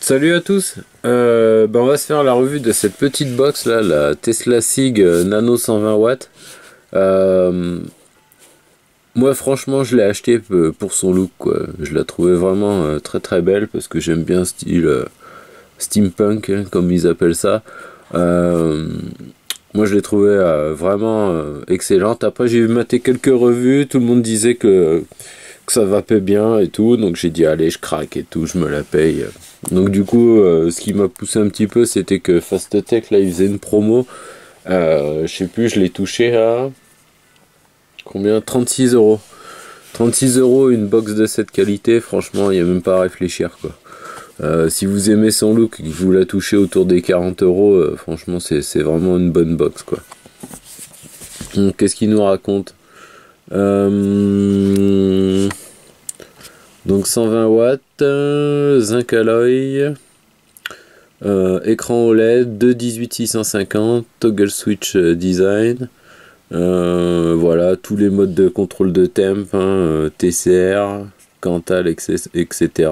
Salut à tous. On va se faire la revue de cette petite box là, la Tesla Sig Nano 120 watts. Moi franchement je l'ai acheté pour son look quoi. Je la trouvais vraiment très très belle parce que j'aime bien style steampunk hein, comme ils appellent ça. Moi je l'ai trouvée vraiment excellente. Après j'ai maté quelques revues, tout le monde disait que ça vapait bien et tout, donc j'ai dit allez je craque et tout, je me la paye. Donc du coup ce qui m'a poussé un petit peu c'était que Fasttech là il faisait une promo, je sais plus, je l'ai touché à combien, 36 euros. 36 euros une box de cette qualité, franchement il n'y a même pas à réfléchir quoi. Si vous aimez son look et que vous la touchez autour des 40 euros, franchement c'est vraiment une bonne box quoi. Donc qu'est-ce qu'il nous raconte? Donc 120 watts, zinc alloy, écran OLED, 218-650, toggle switch design, voilà, tous les modes de contrôle de temp, hein, TCR, Cantal, etc.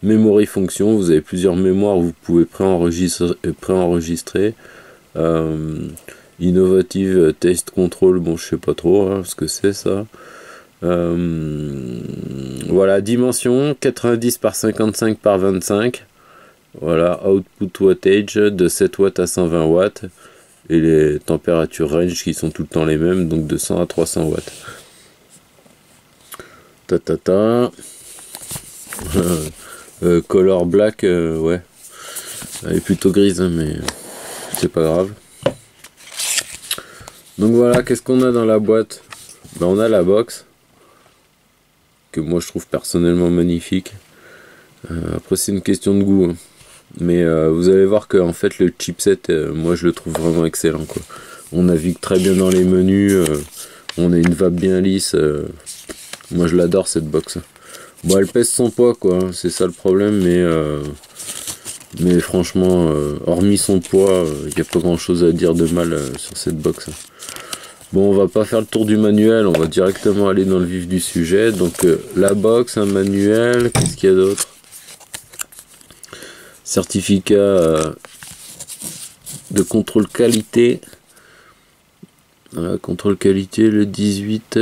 Memory fonction, vous avez plusieurs mémoires, vous pouvez préenregistrer. Innovative Taste Control, bon je sais pas trop hein, ce que c'est ça. Voilà, dimension 90 par 55 par 25. Voilà, output wattage de 7 watts à 120 watts. Et les températures range qui sont tout le temps les mêmes, donc de 100 à 300 watts. Color black, ouais. Elle est plutôt grise, hein, mais c'est pas grave. Donc voilà, qu'est-ce qu'on a dans la boîte? On a la box, que moi je trouve personnellement magnifique. Après c'est une question de goût, hein. Mais vous allez voir que en fait le chipset, moi je le trouve vraiment excellent quoi. On navigue très bien dans les menus, on a une vape bien lisse. Moi je l'adore cette box. Bon elle pèse son poids quoi, hein, c'est ça le problème, mais franchement hormis son poids, il n'y a pas grand chose à dire de mal sur cette box. Bon, on va pas faire le tour du manuel, on va directement aller dans le vif du sujet. Donc la box, un manuel, qu'est-ce qu'il y a d'autre? Certificat de contrôle qualité. Voilà, contrôle qualité le 18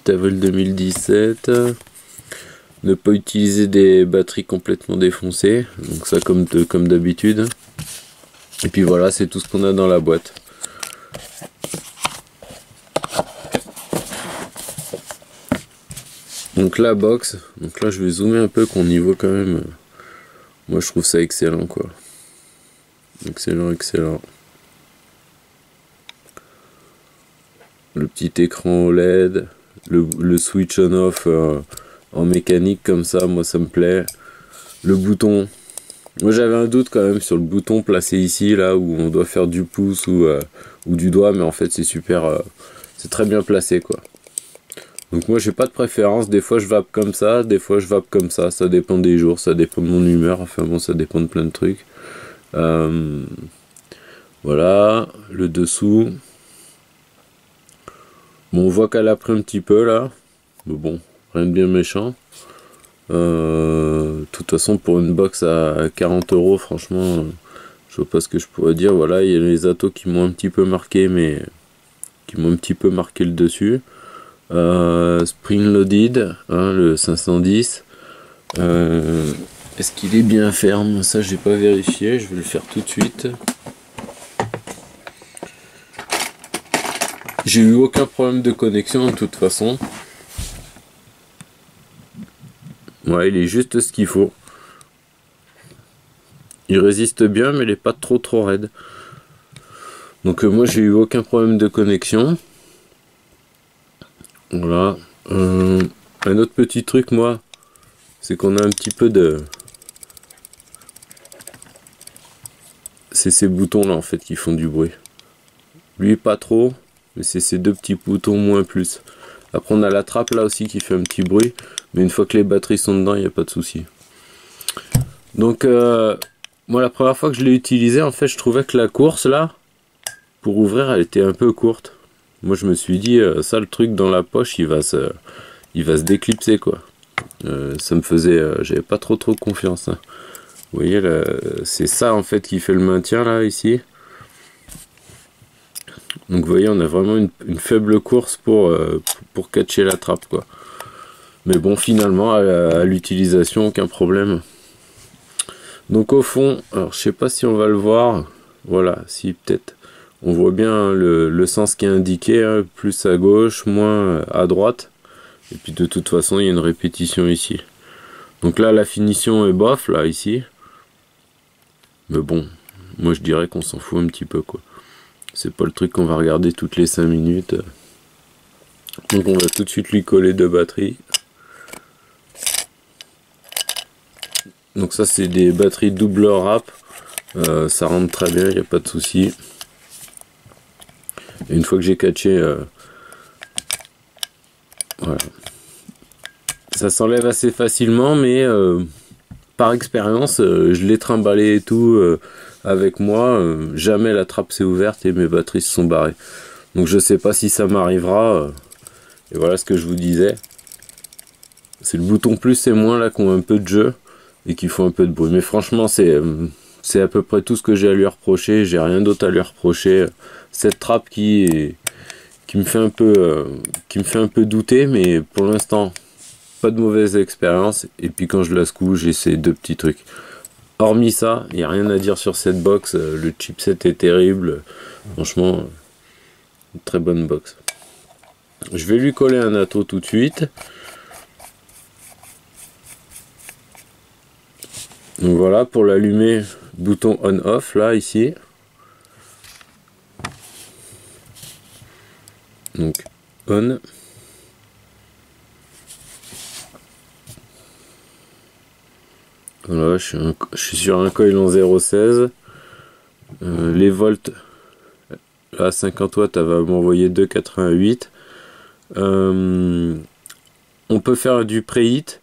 avril 2017. Ne pas utiliser des batteries complètement défoncées. Donc ça comme d'habitude. Et puis voilà, c'est tout ce qu'on a dans la boîte. Donc la box, donc là je vais zoomer un peu qu'on y voit quand même. Moi je trouve ça excellent quoi. Excellent, excellent. Le petit écran OLED, le switch on off en mécanique comme ça, moi ça me plaît. Le bouton, moi j'avais un doute quand même sur le bouton placé ici là où on doit faire du pouce ou du doigt, mais en fait c'est super, c'est très bien placé quoi. Donc moi j'ai pas de préférence, des fois je vape comme ça, des fois je vape comme ça dépend des jours, ça dépend de mon humeur, enfin bon ça dépend de plein de trucs. Voilà, le dessous. Bon on voit qu'elle a pris un petit peu là, mais bon, rien de bien méchant. De toute façon pour une box à 40 euros, franchement, je vois pas ce que je pourrais dire. Voilà, il y a les atos qui m'ont un petit peu marqué, mais qui m'ont un petit peu marqué le dessus. Spring loaded, hein, le 510. Est-ce qu'il est bien ferme? Ça j'ai pas vérifié, je vais le faire tout de suite. J'ai eu aucun problème de connexion de toute façon. Ouais, il est juste ce qu'il faut. Il résiste bien, mais il est pas trop raide. Donc moi j'ai eu aucun problème de connexion. Voilà. Un autre petit truc, moi, c'est qu'on a un petit peu de... C'est ces boutons là en fait qui font du bruit. Lui pas trop, mais c'est ces deux petits boutons moins plus. Après on a la trappe là aussi qui fait un petit bruit, mais une fois que les batteries sont dedans, il n'y a pas de souci. Donc moi la première fois que je l'ai utilisé, en fait je trouvais que la course là, pour ouvrir, elle était un peu courte. Moi je me suis dit, ça le truc dans la poche, il va se déclipser quoi. Ça me faisait, j'avais pas trop confiance. Hein. Vous voyez, c'est ça en fait qui fait le maintien là, ici. Donc vous voyez, on a vraiment une faible course pour catcher la trappe, quoi. Mais bon, finalement, à l'utilisation, aucun problème. Donc au fond, alors je sais pas si on va le voir. Voilà, si peut-être. On voit bien le sens qui est indiqué, hein, plus à gauche, moins à droite. Et puis de toute façon, il y a une répétition ici. Donc là, la finition est bof, là, ici. Mais bon, moi je dirais qu'on s'en fout un petit peu, quoi. C'est pas le truc qu'on va regarder toutes les 5 minutes. Donc on va tout de suite lui coller 2 batteries. Donc ça c'est des batteries double wrap. Ça rentre très bien, il n'y a pas de souci. Et une fois que j'ai catché, voilà. Ça s'enlève assez facilement, mais par expérience, je l'ai trimballé et tout avec moi. Jamais la trappe s'est ouverte et mes batteries se sont barrées. Donc je sais pas si ça m'arrivera. Et voilà ce que je vous disais. C'est le bouton plus et moins là qui ont un peu de jeu et qui font un peu de bruit. Mais franchement, c'est à peu près tout ce que j'ai à lui reprocher. J'ai rien d'autre à lui reprocher. Cette trappe qui me fait un peu douter, mais pour l'instant, pas de mauvaise expérience. Et puis quand je la secoue, j'ai ces 2 petits trucs. Hormis ça, il n'y a rien à dire sur cette box. Le chipset est terrible. Franchement, une très bonne box. Je vais lui coller un atto tout de suite. Donc voilà, pour l'allumer, bouton on-off, là, ici. Donc, on. Voilà, je suis sur un coil en 0,16. Les volts, à 50 watts, elle va m'envoyer 2,88. On peut faire du preheat.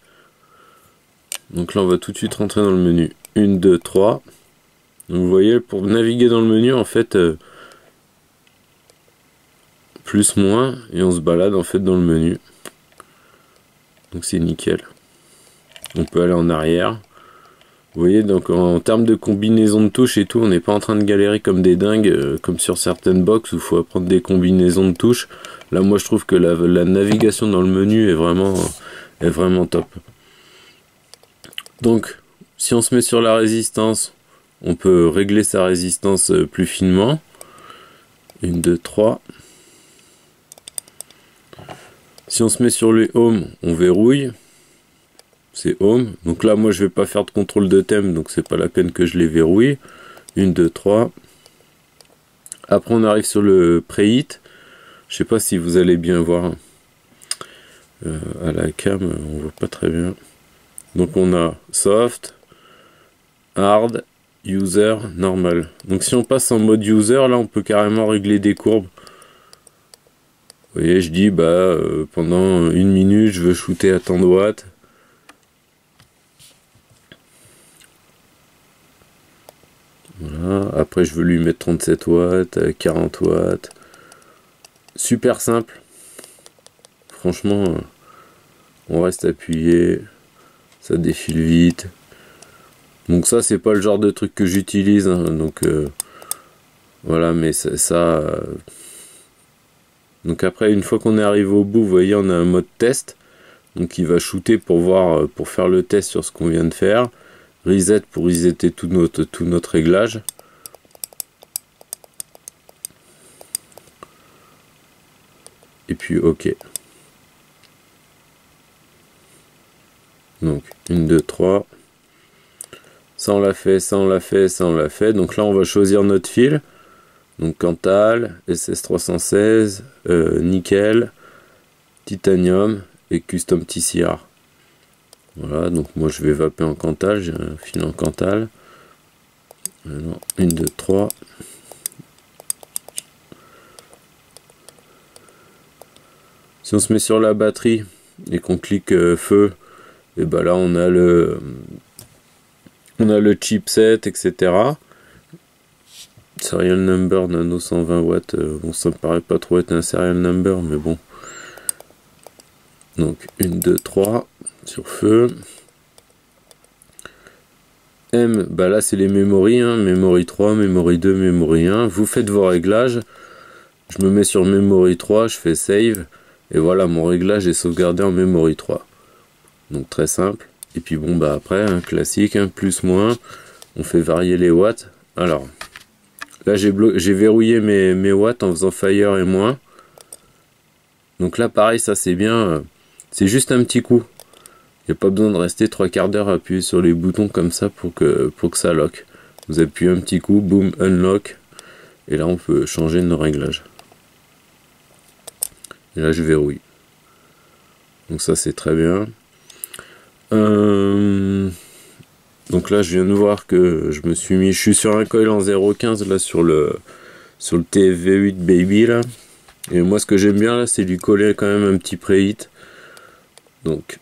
Donc là, on va tout de suite rentrer dans le menu. 1, 2, 3. Donc vous voyez, pour naviguer dans le menu, en fait, plus, moins, et on se balade en fait dans le menu. Donc c'est nickel. On peut aller en arrière. Vous voyez, donc en termes de combinaison de touches et tout, on n'est pas en train de galérer comme des dingues, comme sur certaines box où il faut apprendre des combinaisons de touches. Là, moi, je trouve que la navigation dans le menu est vraiment top. Donc, si on se met sur la résistance, on peut régler sa résistance plus finement. 1, 2, 3. Si on se met sur les home, on verrouille. C'est home. Donc là, moi, je vais pas faire de contrôle de thème, donc c'est pas la peine que je les verrouille. 1, 2, 3. Après, on arrive sur le preheat. Je sais pas si vous allez bien voir. À la cam, on voit pas très bien. Donc on a soft, hard, user, normal. Donc si on passe en mode user, là, on peut carrément régler des courbes. Vous voyez, je dis, pendant 1 minute, je veux shooter à tant de watts. Voilà. Après, je veux lui mettre 37 watts, 40 watts. Super simple. Franchement, on reste appuyé. Ça défile vite. Donc ça, c'est pas le genre de truc que j'utilise. Hein. Donc, voilà, mais ça... Donc après, une fois qu'on est arrivé au bout, vous voyez, on a un mode test. Donc il va shooter pour voir, pour faire le test sur ce qu'on vient de faire. Reset pour resetter tout notre réglage. Et puis OK. Donc 1, 2, 3. Ça on l'a fait, ça on l'a fait, ça on l'a fait. Donc là on va choisir notre fil. Donc Cantal, SS316, nickel, titanium et custom TCR. Voilà, donc moi je vais vaper en Cantal, j'ai un fil en Cantal. Alors, 1, 2, 3. Si on se met sur la batterie et qu'on clique feu, et ben là on a le chipset, etc. Serial number nano 120 watts. Bon, ça me paraît pas trop être un serial number, mais bon. Donc 1, 2, 3 sur feu. M, bah là c'est les memory, hein, memory 3, memory 2, memory 1. Vous faites vos réglages. Je me mets sur memory 3, je fais save. Et voilà, mon réglage est sauvegardé en memory 3. Donc très simple. Et puis bon, bah après, un classique, plus, moins. On fait varier les watts. Alors, là j'ai verrouillé mes watts en faisant fire et moins. Donc là pareil, ça c'est bien. C'est juste un petit coup. Il n'y a pas besoin de rester 3/4 d'heure appuyé sur les boutons comme ça pour que ça lock. Vous appuyez un petit coup, boum, unlock. Et là on peut changer nos réglages. Et là je verrouille. Donc ça c'est très bien. Donc là je viens de voir que je suis sur un coil en 0,15 là sur le TFV8 Baby là. Et moi ce que j'aime bien là c'est lui coller quand même un petit préhit. Donc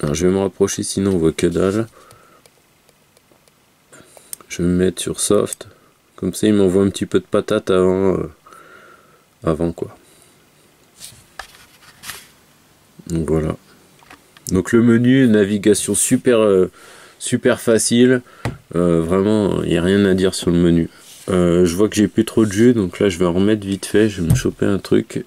alors je vais me rapprocher sinon on voit que dalle. Je vais me mettre sur soft. Comme ça il m'envoie un petit peu de patate avant quoi. Donc voilà. Donc le menu, navigation super facile. Vraiment, il n'y a rien à dire sur le menu. Je vois que j'ai plus trop de jus, donc là je vais en remettre vite fait. Je vais me choper un truc.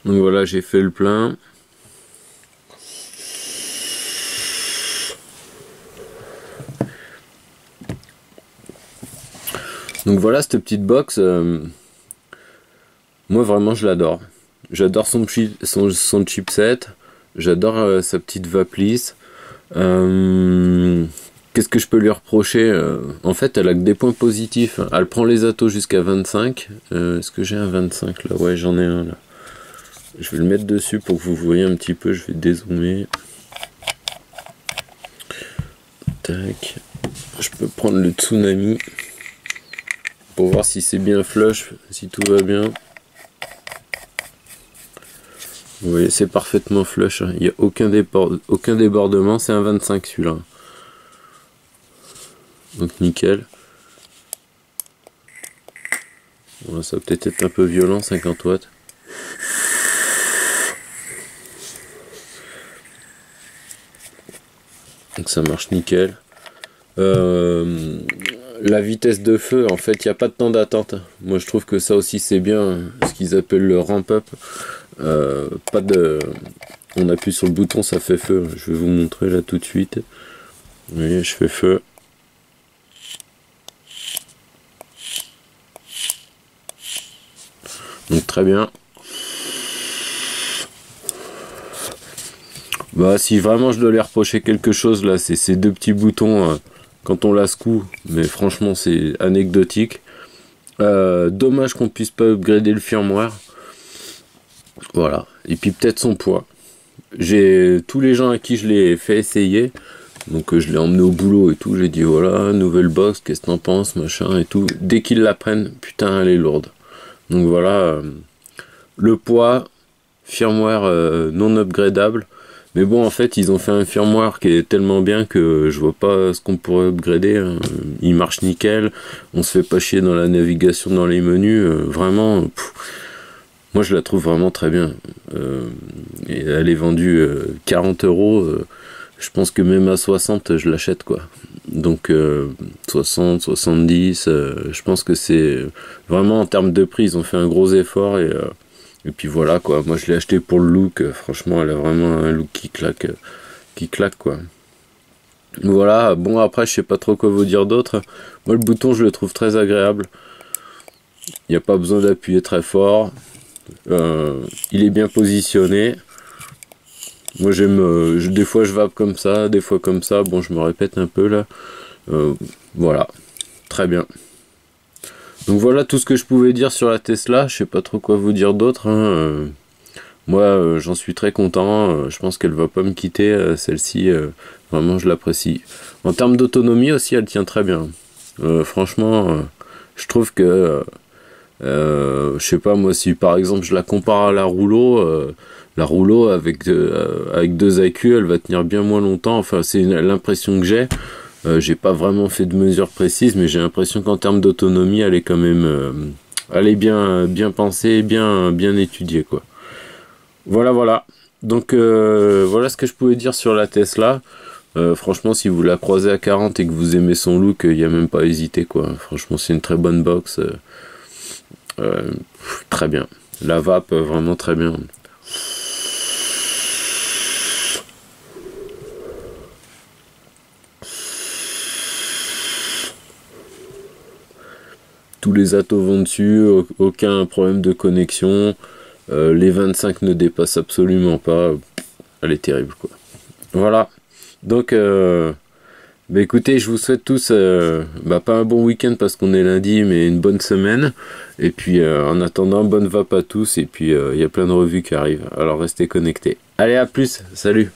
Donc voilà, j'ai fait le plein. Donc voilà cette petite box. Moi vraiment je l'adore. J'adore son chipset. J'adore sa petite vape-lisse. Qu'est-ce que je peux lui reprocher? En fait elle a que des points positifs. Elle prend les atos jusqu'à 25. Est-ce que j'ai un 25 là? Ouais j'en ai un là. Je vais le mettre dessus pour que vous voyez un petit peu. Je vais dézoomer. Tac. Je peux prendre le Tsunami pour voir si c'est bien flush, si tout va bien. Vous voyez, c'est parfaitement flush. Il n'y a aucun débordement. C'est un 25 celui-là. Donc nickel. Bon, ça va peut-être être un peu violent, 50 watts. Donc ça marche nickel. La vitesse de feu, en fait, il n'y a pas de temps d'attente. Moi, je trouve que ça aussi, c'est bien. Ce qu'ils appellent le ramp-up. On appuie sur le bouton, ça fait feu. Je vais vous montrer là tout de suite. Vous voyez, je fais feu. Donc très bien. Bah si vraiment je dois les reprocher quelque chose là, c'est ces deux petits boutons quand on la secoue, mais franchement c'est anecdotique. Dommage qu'on puisse pas upgrader le firmware. Voilà. Et puis peut-être son poids. J'ai tous les gens à qui je l'ai fait essayer, donc je l'ai emmené au boulot et tout, j'ai dit voilà, nouvelle box, qu'est-ce que t'en penses, machin et tout. Dès qu'ils la prennent, putain elle est lourde. Donc voilà, le poids, firmware non upgradable. Mais bon, en fait, ils ont fait un firmware qui est tellement bien que je vois pas ce qu'on pourrait upgrader. Hein. Il marche nickel, on se fait pas chier dans la navigation, dans les menus. Vraiment, moi je la trouve vraiment très bien. Et elle est vendue 40 €. Je pense que même à 60, je l'achète quoi. Donc 60, 70, je pense que c'est vraiment en termes de prix, ils ont fait un gros effort et puis voilà quoi. Moi je l'ai acheté pour le look, franchement elle a vraiment un look qui claque quoi. Voilà, bon après je sais pas trop quoi vous dire d'autre. Moi le bouton je le trouve très agréable. Il n'y a pas besoin d'appuyer très fort. Il est bien positionné. Moi j'aime, des fois je vape comme ça, des fois comme ça. Bon je me répète un peu là. Voilà, très bien. Donc voilà tout ce que je pouvais dire sur la Tesla. Je sais pas trop quoi vous dire d'autre. Hein. Moi j'en suis très content. Je pense qu'elle va pas me quitter celle-ci. Vraiment je l'apprécie. En termes d'autonomie aussi elle tient très bien. Franchement je trouve que je sais pas moi si par exemple je la compare à la rouleau avec deux accus elle va tenir bien moins longtemps. Enfin c'est l'impression que j'ai pas vraiment fait de mesures précises mais j'ai l'impression qu'en termes d'autonomie elle est quand même Elle est bien pensée, bien étudiée, quoi. Voilà. Donc voilà ce que je pouvais dire sur la Tesla. Franchement, si vous la croisez à 40 et que vous aimez son look, il n'y a même pas à hésiter, quoi. Franchement, c'est une très bonne box. Très bien. La vape, vraiment très bien. Tous les atos vont dessus, aucun problème de connexion. Les 25 ne dépassent absolument pas. Elle est terrible, quoi. Voilà. Donc, bah écoutez, je vous souhaite tous, pas un bon week-end parce qu'on est lundi, mais une bonne semaine. Et puis, en attendant, bonne vape à tous. Et puis, il y a plein de revues qui arrivent. Alors, restez connectés. Allez, à plus. Salut.